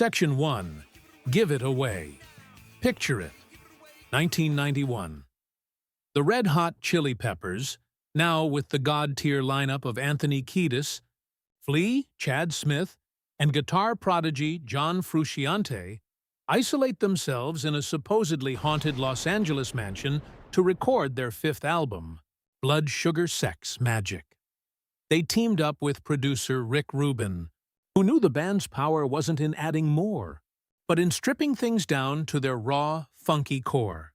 Section 1. Give It Away. Picture it. 1991. The Red Hot Chili Peppers, now with the god-tier lineup of Anthony Kiedis, Flea, Chad Smith, and guitar prodigy John Frusciante, isolate themselves in a supposedly haunted Los Angeles mansion to record their fifth album, Blood Sugar Sex Magik. They teamed up with producer Rick Rubin, who knew the band's power wasn't in adding more, but in stripping things down to their raw, funky core.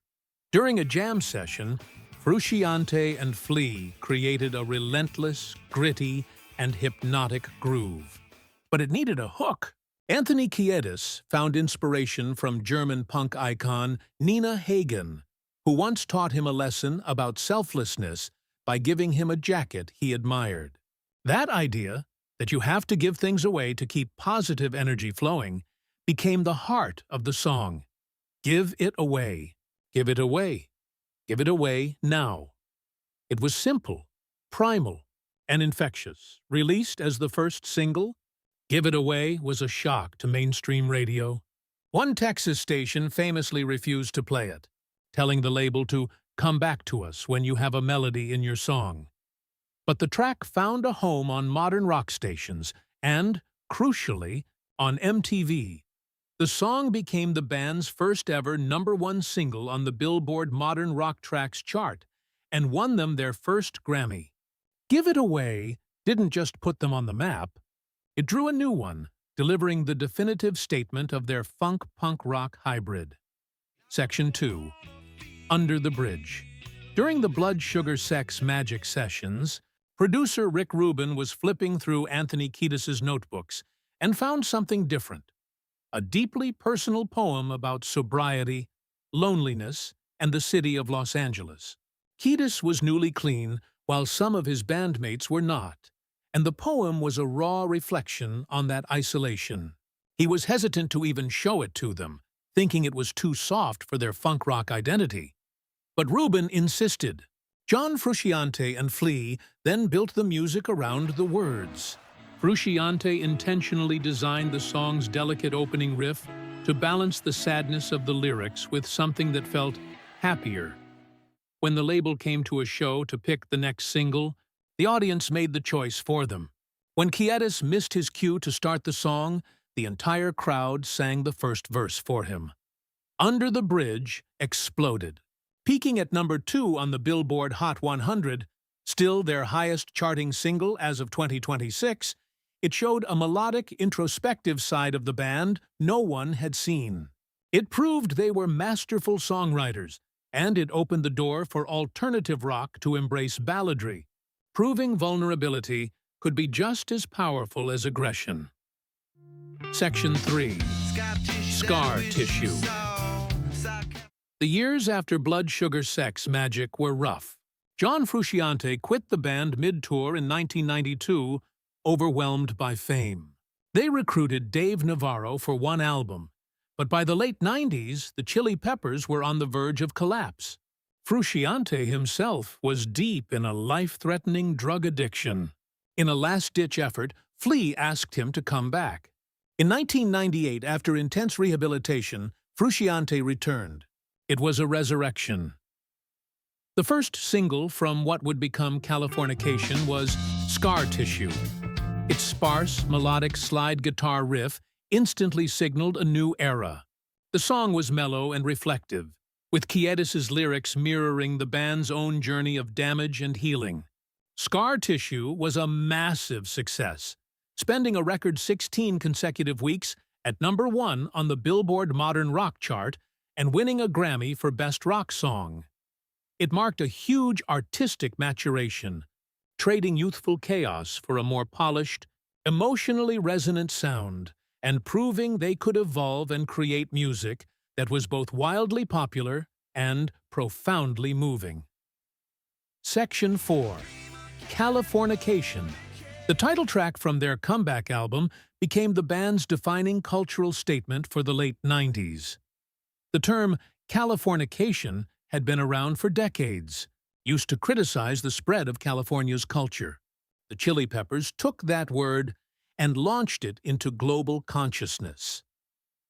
During a jam session, Frusciante and Flea created a relentless, gritty, and hypnotic groove. But it needed a hook. Anthony Kiedis found inspiration from German punk icon Nina Hagen, who once taught him a lesson about selflessness by giving him a jacket he admired. That idea, that you have to give things away to keep positive energy flowing, became the heart of the song. Give it away. Give it away. Give it away now. It was simple, primal, and infectious. Released as the first single, Give It Away was a shock to mainstream radio. One Texas station famously refused to play it, telling the label to come back to us when you have a melody in your song. But the track found a home on modern rock stations and, crucially, on MTV. The song became the band's first-ever #1 single on the Billboard Modern Rock Tracks chart and won them their first Grammy. Give It Away didn't just put them on the map. It drew a new one, delivering the definitive statement of their funk-punk rock hybrid. Section 2. Under the Bridge. During the Blood Sugar Sex Magik sessions, producer Rick Rubin was flipping through Anthony Kiedis' notebooks and found something different. A deeply personal poem about sobriety, loneliness, and the city of Los Angeles. Kiedis was newly clean, while some of his bandmates were not, and the poem was a raw reflection on that isolation. He was hesitant to even show it to them, thinking it was too soft for their funk rock identity. But Rubin insisted. John Frusciante and Flea then built the music around the words. Frusciante intentionally designed the song's delicate opening riff to balance the sadness of the lyrics with something that felt happier. When the label came to a show to pick the next single, the audience made the choice for them. When Kiedis missed his cue to start the song, the entire crowd sang the first verse for him. Under the Bridge exploded. Peaking at #2 on the Billboard Hot 100, still their highest charting single as of 2026, it showed a melodic, introspective side of the band no one had seen. It proved they were masterful songwriters, and it opened the door for alternative rock to embrace balladry, proving vulnerability could be just as powerful as aggression. Section 3. Scar Tissue. The years after Blood Sugar Sex Magik were rough. John Frusciante quit the band mid-tour in 1992, overwhelmed by fame. They recruited Dave Navarro for one album, but by the late 90s, the Chili Peppers were on the verge of collapse. Frusciante himself was deep in a life-threatening drug addiction. In a last-ditch effort, Flea asked him to come back. In 1998, after intense rehabilitation, Frusciante returned. It was a resurrection. The first single from what would become Californication was Scar Tissue. Its sparse, melodic slide guitar riff instantly signaled a new era. The song was mellow and reflective, with Kiedis' lyrics mirroring the band's own journey of damage and healing. Scar Tissue was a massive success, spending a record 16 consecutive weeks at #1 on the Billboard Modern Rock chart and winning a Grammy for Best Rock Song. It marked a huge artistic maturation, trading youthful chaos for a more polished, emotionally resonant sound, and proving they could evolve and create music that was both wildly popular and profoundly moving. Section 4. Californication. The title track from their comeback album became the band's defining cultural statement for the late 90s. The term Californication had been around for decades, used to criticize the spread of California's culture. The Chili Peppers took that word and launched it into global consciousness.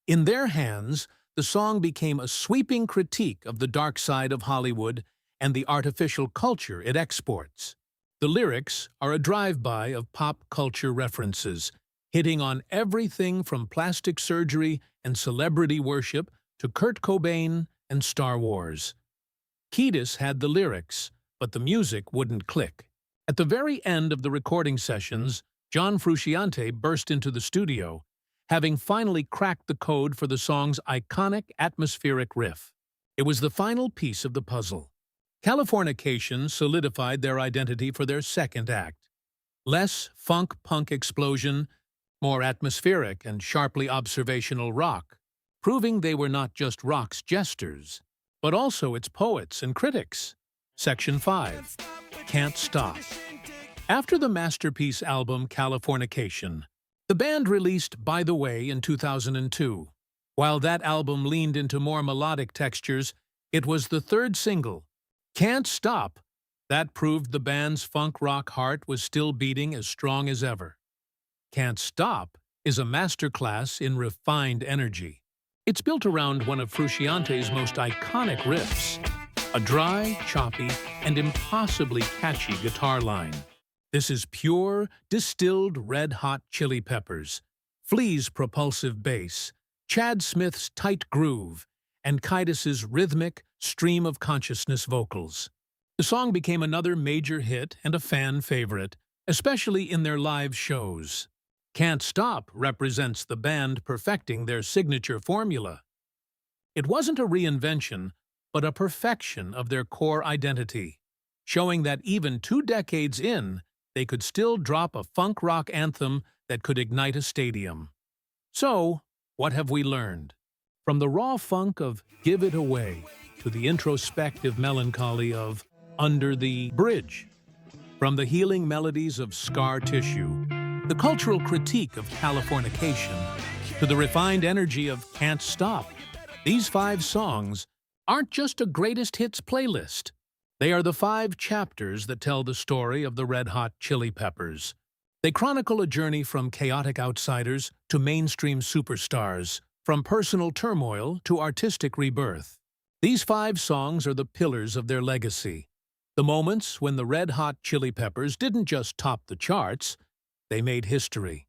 In their hands, the song became a sweeping critique of the dark side of Hollywood and the artificial culture it exports. The lyrics are a drive-by of pop culture references, hitting on everything from plastic surgery and celebrity worship to Kurt Cobain and Star Wars. Kiedis had the lyrics, but the music wouldn't click. At the very end of the recording sessions, John Frusciante burst into the studio, having finally cracked the code for the song's iconic atmospheric riff. It was the final piece of the puzzle. Californication solidified their identity for their second act. Less funk-punk explosion, more atmospheric and sharply observational rock, proving they were not just rock's jesters, but also its poets and critics. Section 5. Can't Stop. After the masterpiece album Californication, the band released By the Way in 2002. While that album leaned into more melodic textures, it was the third single, Can't Stop, that proved the band's funk rock heart was still beating as strong as ever. Can't Stop is a masterclass in refined energy. It's built around one of Frusciante's most iconic riffs, a dry, choppy, and impossibly catchy guitar line. This is pure, distilled red-hot chili peppers, Flea's propulsive bass, Chad Smith's tight groove, and Kiedis's rhythmic, stream-of-consciousness vocals. The song became another major hit and a fan favorite, especially in their live shows. Can't Stop represents the band perfecting their signature formula. It wasn't a reinvention, but a perfection of their core identity, showing that even 2 decades in, they could still drop a funk rock anthem that could ignite a stadium. So, what have we learned? From the raw funk of Give It Away to the introspective melancholy of Under the Bridge, from the healing melodies of Scar Tissue, the cultural critique of Californication, to the refined energy of Can't Stop, these 5 songs aren't just a greatest hits playlist. They are the 5 chapters that tell the story of the Red Hot Chili Peppers. They chronicle a journey from chaotic outsiders to mainstream superstars, from personal turmoil to artistic rebirth. These 5 songs are the pillars of their legacy. The moments when the Red Hot Chili Peppers didn't just top the charts, they made history.